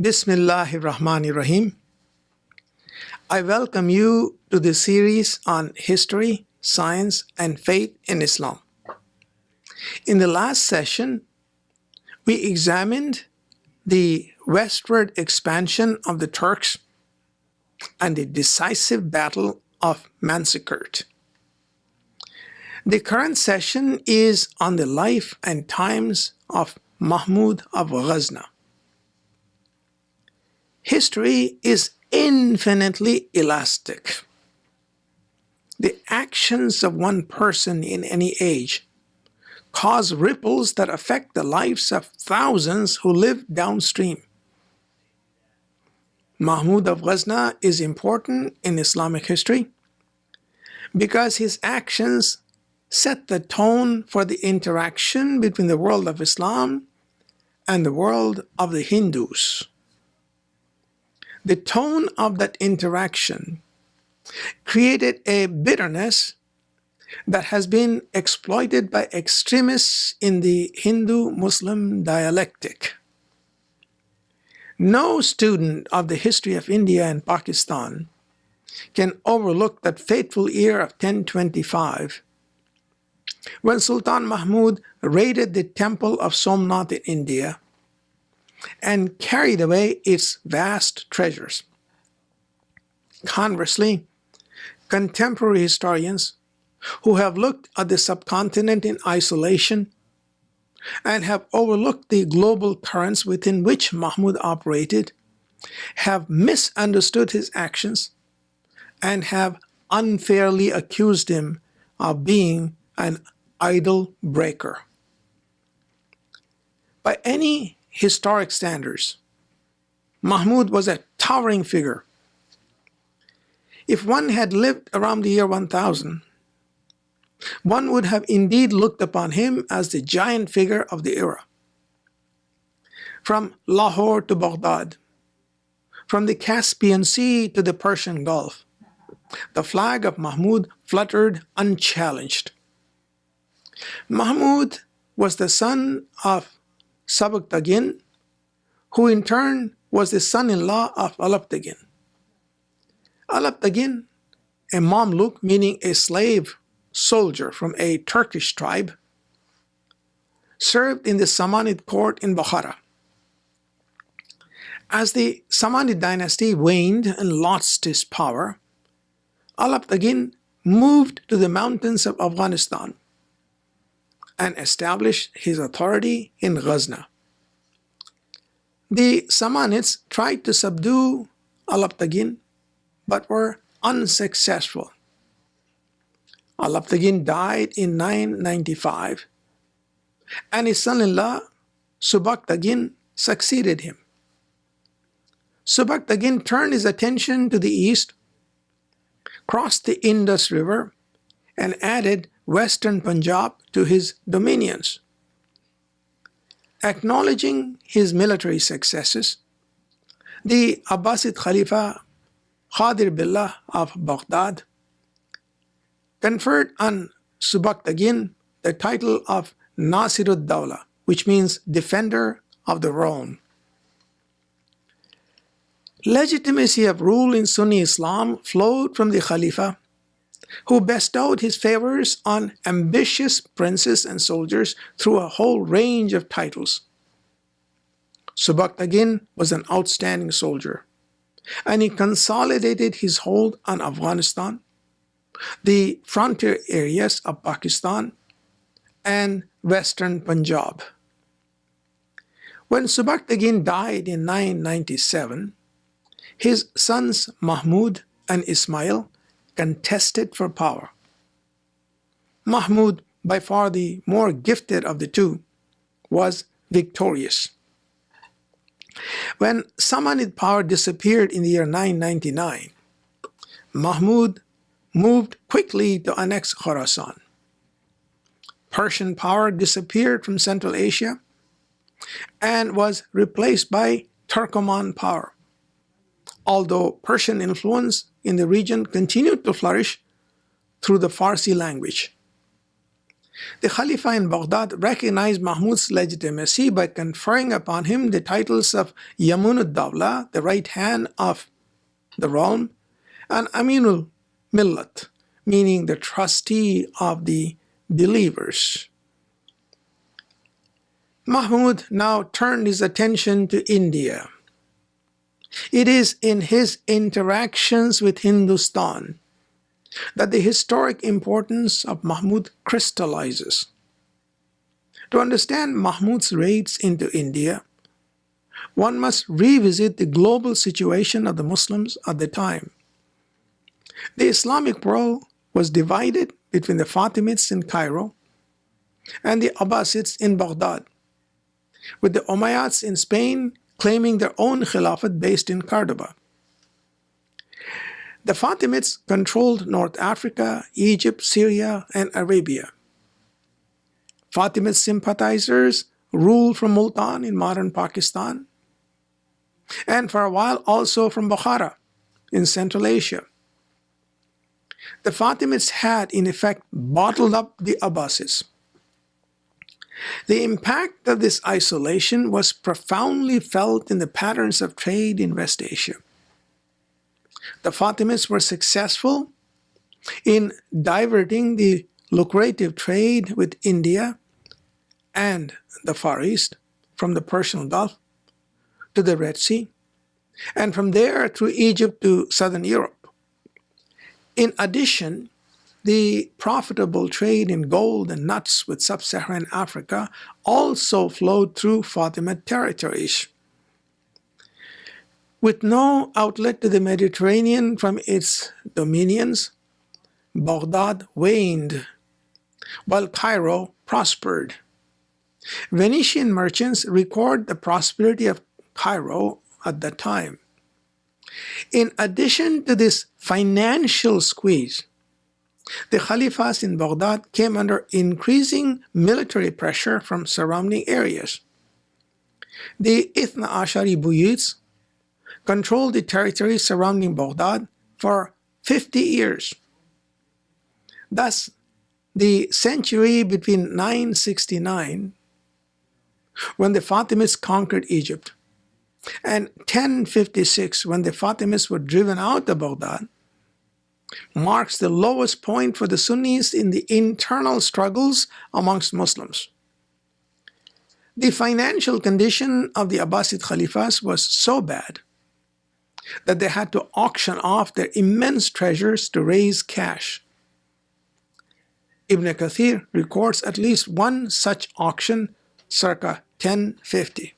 Bismillahir Rahmanir Rahim. I welcome you to this series on history, science, and faith in Islam. In the last session, we examined the westward expansion of the Turks and the decisive battle of Manzikert. The current session is on the life and times of Mahmud of Ghazna. History is infinitely elastic. The actions of one person in any age cause ripples that affect the lives of thousands who live downstream. Mahmud of Ghazna is important in Islamic history because his actions set the tone for the interaction between the world of Islam and the world of the Hindus. The tone of that interaction created a bitterness that has been exploited by extremists in the Hindu-Muslim dialectic. No student of the history of India and Pakistan can overlook that fateful year of 1025 when Sultan Mahmud raided the temple of Somnath in India and carried away its vast treasures. Conversely, contemporary historians who have looked at the subcontinent in isolation and have overlooked the global currents within which Mahmud operated have misunderstood his actions and have unfairly accused him of being an idol breaker. By any historic standards, Mahmud was a towering figure. If one had lived around the year 1000, one would have indeed looked upon him as the giant figure of the era. From Lahore to Baghdad, from the Caspian Sea to the Persian Gulf, the flag of Mahmud fluttered unchallenged. Mahmud was the son of Sabuktigin, who in turn was the son-in-law of Alptigin. Alptigin, a Mamluk meaning a slave soldier from a Turkish tribe, served in the Samanid court in Bukhara. As the Samanid dynasty waned and lost its power, Alptigin moved to the mountains of Afghanistan and established his authority in Ghazna. The Samanids tried to subdue Alptigin but were unsuccessful. Alptigin died in 995 and his son-in-law Subaktigin succeeded him. Subaktigin turned his attention to the east, crossed the Indus River, and added western Punjab to his dominions. Acknowledging his military successes, the Abbasid Khalifa Qadir Billah of Baghdad conferred on Subaktigin the title of Nasirud Dawla, which means defender of the realm. Legitimacy of rule in Sunni Islam flowed from the Khalifa, who bestowed his favors on ambitious princes and soldiers through a whole range of titles. Subaktigin was an outstanding soldier, and he consolidated his hold on Afghanistan, the frontier areas of Pakistan, and western Punjab. When Subaktigin died in 997, his sons Mahmud and Ismail contested for power. Mahmud, by far the more gifted of the two, was victorious. When Samanid power disappeared in the year 999, Mahmud moved quickly to annex Khorasan. Persian power disappeared from Central Asia and was replaced by Turkoman power, although Persian influence in the region continued to flourish through the Farsi language. The Khalifa in Baghdad recognized Mahmud's legitimacy by conferring upon him the titles of Yamun al-Dawla, the right hand of the realm, and Aminul Millat, meaning the trustee of the believers. Mahmud now turned his attention to India. It is in his interactions with Hindustan that the historic importance of Mahmud crystallizes. To understand Mahmud's raids into India, one must revisit the global situation of the Muslims at the time. The Islamic world was divided between the Fatimids in Cairo and the Abbasids in Baghdad, with the Umayyads in Spain claiming their own Khilafat based in Cordoba. The Fatimids controlled North Africa, Egypt, Syria, and Arabia. Fatimid sympathizers ruled from Multan in modern Pakistan, and for a while also from Bukhara in Central Asia. The Fatimids had, in effect, bottled up the Abbasids. The impact of this isolation was profoundly felt in the patterns of trade in West Asia. The Fatimids were successful in diverting the lucrative trade with India and the Far East from the Persian Gulf to the Red Sea, and from there through Egypt to southern Europe. In addition, the profitable trade in gold and nuts with sub-Saharan Africa also flowed through Fatimid territories. With no outlet to the Mediterranean from its dominions, Baghdad waned, while Cairo prospered. Venetian merchants record the prosperity of Cairo at that time. In addition to this financial squeeze, the Khalifas in Baghdad came under increasing military pressure from surrounding areas. The Ithna Ashari Buyids controlled the territory surrounding Baghdad for 50 years. Thus, the century between 969, when the Fatimids conquered Egypt, and 1056, when the Fatimids were driven out of Baghdad, marks the lowest point for the Sunnis in the internal struggles amongst Muslims. The financial condition of the Abbasid Khalifas was so bad that they had to auction off their immense treasures to raise cash. Ibn Kathir records at least one such auction circa 1050.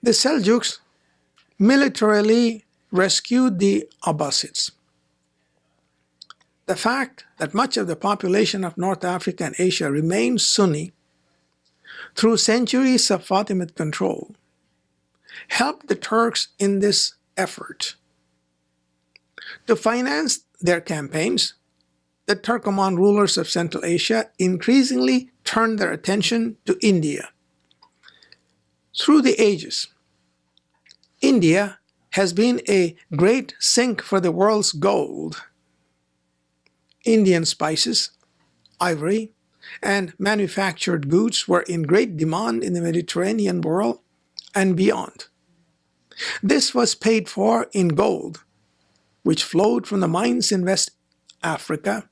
The Seljuks militarily rescued the Abbasids. The fact that much of the population of North Africa and Asia remained Sunni through centuries of Fatimid control helped the Turks in this effort. To finance their campaigns, the Turkoman rulers of Central Asia increasingly turned their attention to India. Through the ages, India has been a great sink for the world's gold. Indian spices, ivory, and manufactured goods were in great demand in the Mediterranean world and beyond. This was paid for in gold, which flowed from the mines in West Africa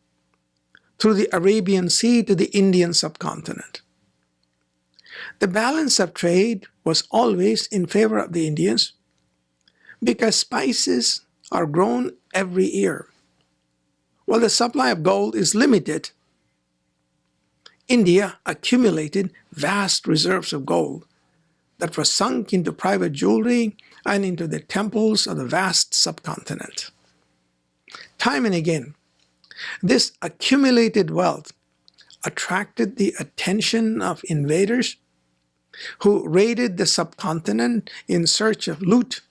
through the Arabian Sea to the Indian subcontinent. The balance of trade was always in favor of the Indians because spices are grown every year. While the supply of gold is limited, India accumulated vast reserves of gold that were sunk into private jewelry and into the temples of the vast subcontinent. Time and again, this accumulated wealth attracted the attention of invaders who raided the subcontinent in search of loot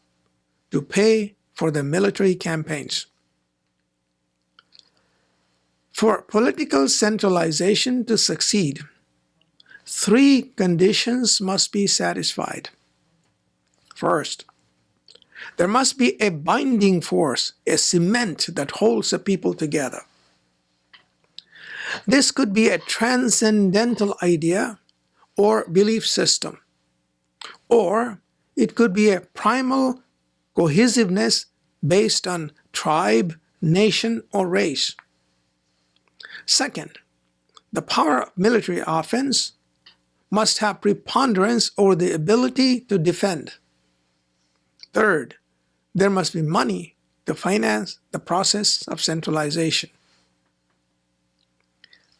to pay for their military campaigns. For political centralization to succeed, three conditions must be satisfied. First, there must be a binding force, a cement that holds the people together. This could be a transcendental idea or belief system, or it could be a primal cohesiveness based on tribe, nation, or race. Second, the power of military offense must have preponderance over the ability to defend. Third, there must be money to finance the process of centralization.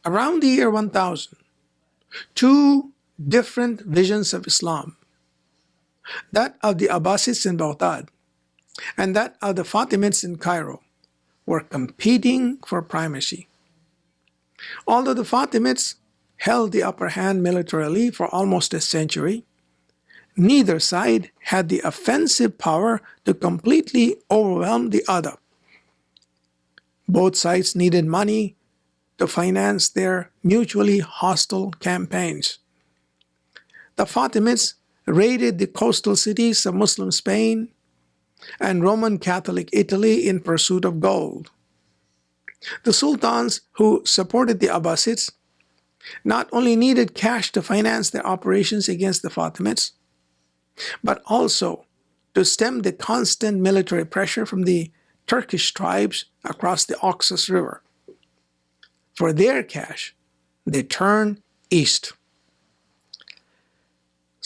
Around the year 1000, two different visions of Islam, that of the Abbasids in Baghdad and that of the Fatimids in Cairo, were competing for primacy. Although the Fatimids held the upper hand militarily for almost a century, neither side had the offensive power to completely overwhelm the other. Both sides needed money to finance their mutually hostile campaigns. The Fatimids raided the coastal cities of Muslim Spain and Roman Catholic Italy in pursuit of gold. The sultans who supported the Abbasids not only needed cash to finance their operations against the Fatimids, but also to stem the constant military pressure from the Turkish tribes across the Oxus River. For their cash, they turned east.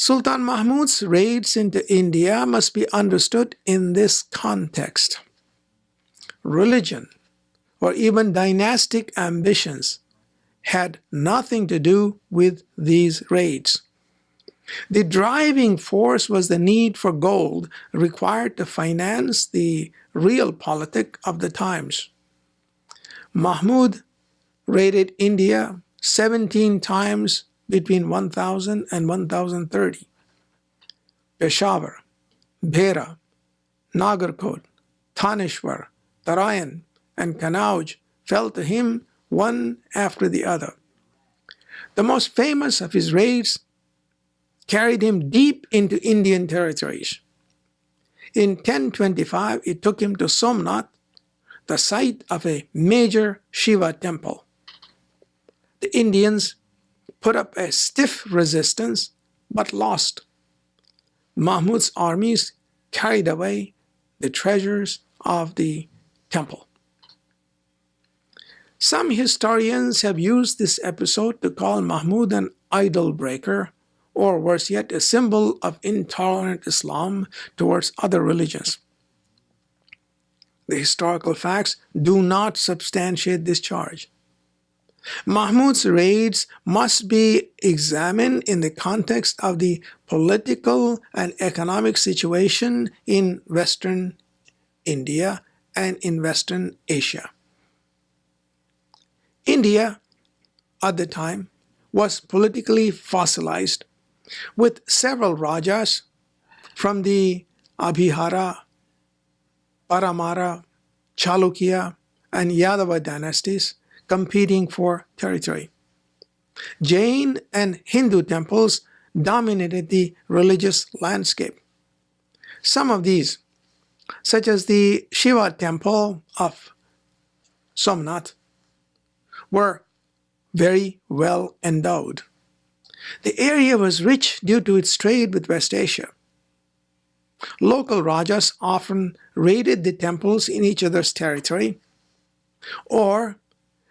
Sultan Mahmud's raids into India must be understood in this context. Religion, or even dynastic ambitions, had nothing to do with these raids. The driving force was the need for gold required to finance the realpolitik of the times. Mahmud raided India 17 times between 1000 and 1030. Peshawar, Bhera, Nagarkot, Tanishwar, Tarayan, and Kanauj fell to him one after the other. The most famous of his raids carried him deep into Indian territories. In 1025, it took him to Somnath, the site of a major Shiva temple. The Indians put up a stiff resistance but lost. Mahmud's armies carried away the treasures of the temple. Some historians have used this episode to call Mahmud an idol breaker, or worse yet, a symbol of intolerant Islam towards other religions. The historical facts do not substantiate this charge. Mahmud's raids must be examined in the context of the political and economic situation in Western India and in Western Asia. India, at the time, was politically fossilized, with several rajas from the Abhihara, Paramara, Chalukya, and Yadava dynasties competing for territory. Jain and Hindu temples dominated the religious landscape. Some of these, such as the Shiva temple of Somnath, were very well endowed. The area was rich due to its trade with West Asia. Local rajas often raided the temples in each other's territory or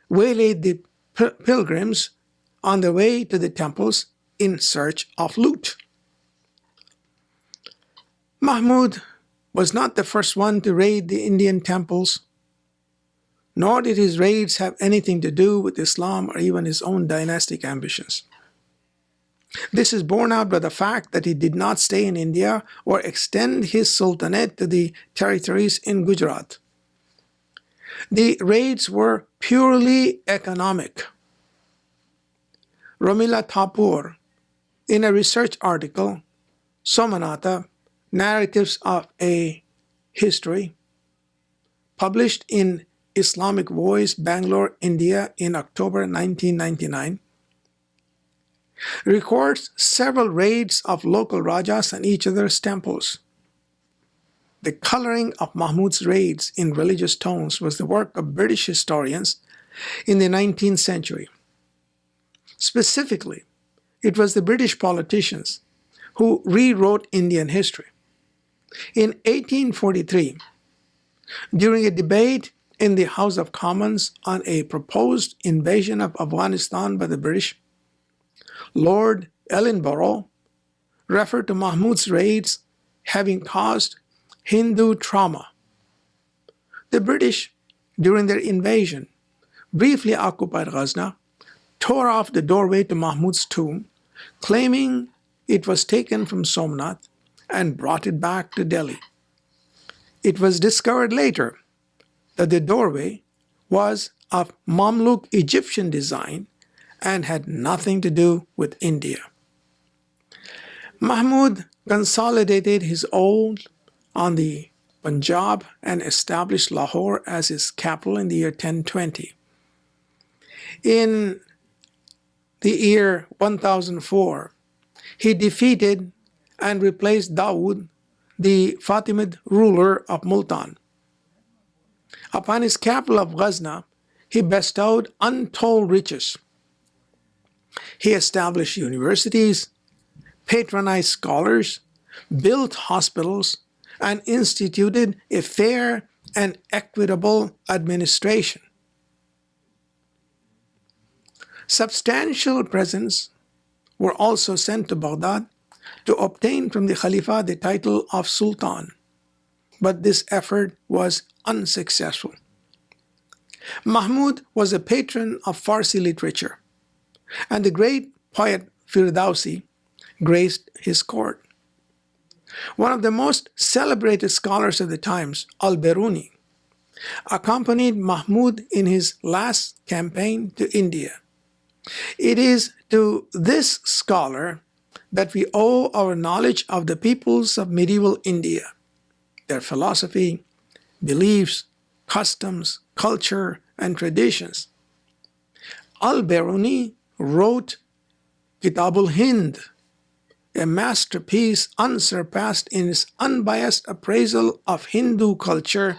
waylaid the pilgrims on their way to the temples in search of loot. Mahmud was not the first one to raid the Indian temples, nor did his raids have anything to do with Islam or even his own dynastic ambitions. This is borne out by the fact that he did not stay in India or extend his sultanate to the territories in Gujarat. The raids were purely economic. Romila Thapur, in a research article, Somanatha, Narratives of a History, published in Islamic Voice, Bangalore, India, in October 1999, records several raids of local rajas on each other's temples. The coloring of Mahmud's raids in religious tones was the work of British historians in the 19th century. Specifically, it was the British politicians who rewrote Indian history. In 1843, during a debate in the House of Commons on a proposed invasion of Afghanistan by the British, Lord Ellenborough referred to Mahmud's raids having caused Hindu trauma. The British, during their invasion, briefly occupied Ghazna, tore off the doorway to Mahmud's tomb, claiming it was taken from Somnath, and brought it back to Delhi. It was discovered later that the doorway was of Mamluk Egyptian design and had nothing to do with India. Mahmud consolidated his hold on the Punjab and established Lahore as his capital in the year 1020. In the year 1004, he defeated and replaced Dawood, the Fatimid ruler of Multan. Upon his capital of Ghazna, he bestowed untold riches. He established universities, patronized scholars, built hospitals, and instituted a fair and equitable administration. Substantial presents were also sent to Baghdad to obtain from the Khalifa the title of Sultan, but this effort was unsuccessful. Mahmud was a patron of Farsi literature, and the great poet Firdausi graced his court. One of the most celebrated scholars of the times, Al-Biruni, accompanied Mahmud in his last campaign to India. It is to this scholar that we owe our knowledge of the peoples of medieval India, their philosophy, beliefs, customs, culture, and traditions. Al-Biruni wrote Kitabul Hind, a masterpiece unsurpassed in its unbiased appraisal of Hindu culture,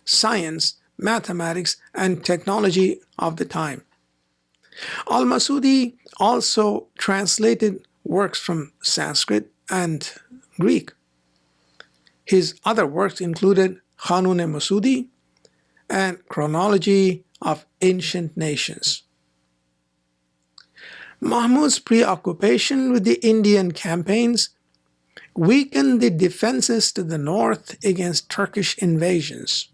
science, mathematics, and technology of the time. Al-Masudi also translated works from Sanskrit and Greek. His other works included Khanun-e-Masudi and Chronology of Ancient Nations. Mahmud's preoccupation with the Indian campaigns weakened the defenses to the north against Turkish invasions.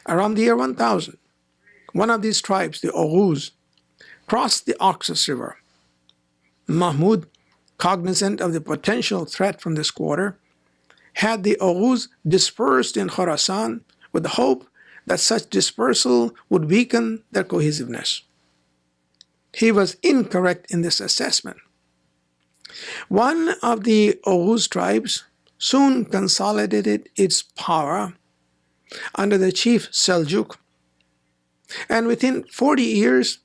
Around the year 1000, one of these tribes, the Oghuz, crossed the Oxus River. Mahmud, cognizant of the potential threat from this quarter, had the Oghuz dispersed in Khorasan with the hope that such dispersal would weaken their cohesiveness. He was incorrect in this assessment. One of the Oghuz tribes soon consolidated its power under the chief Seljuk, and within 40 years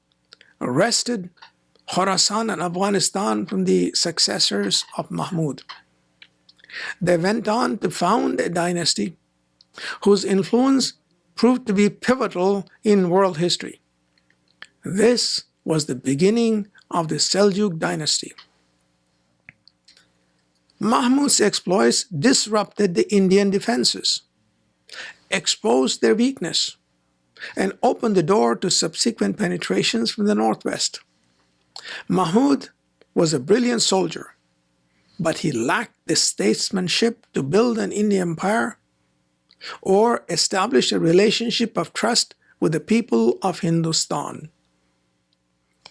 wrested Khorasan and Afghanistan from the successors of Mahmud. They went on to found a dynasty whose influence proved to be pivotal in world history. This was the beginning of the Seljuk dynasty. Mahmud's exploits disrupted the Indian defenses, exposed their weakness, and opened the door to subsequent penetrations from the northwest. Mahmud was a brilliant soldier, but he lacked the statesmanship to build an Indian empire or establish a relationship of trust with the people of Hindustan.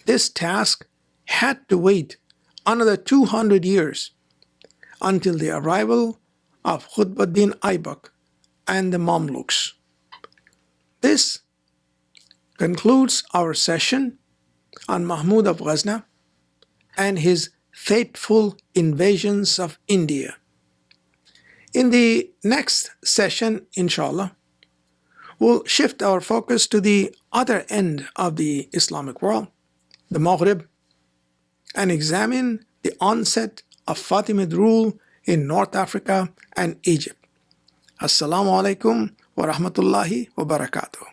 This task had to wait another 200 years until the arrival of Qutbuddin Aibak and the Mamluks. This concludes our session on Mahmud of Ghazna and his fateful invasions of India. In the next session, inshallah, we'll shift our focus to the other end of the Islamic world, the Maghrib, and examine the onset of Fatimid rule in North Africa and Egypt. Assalamu alaikum wa rahmatullahi wa barakatuh.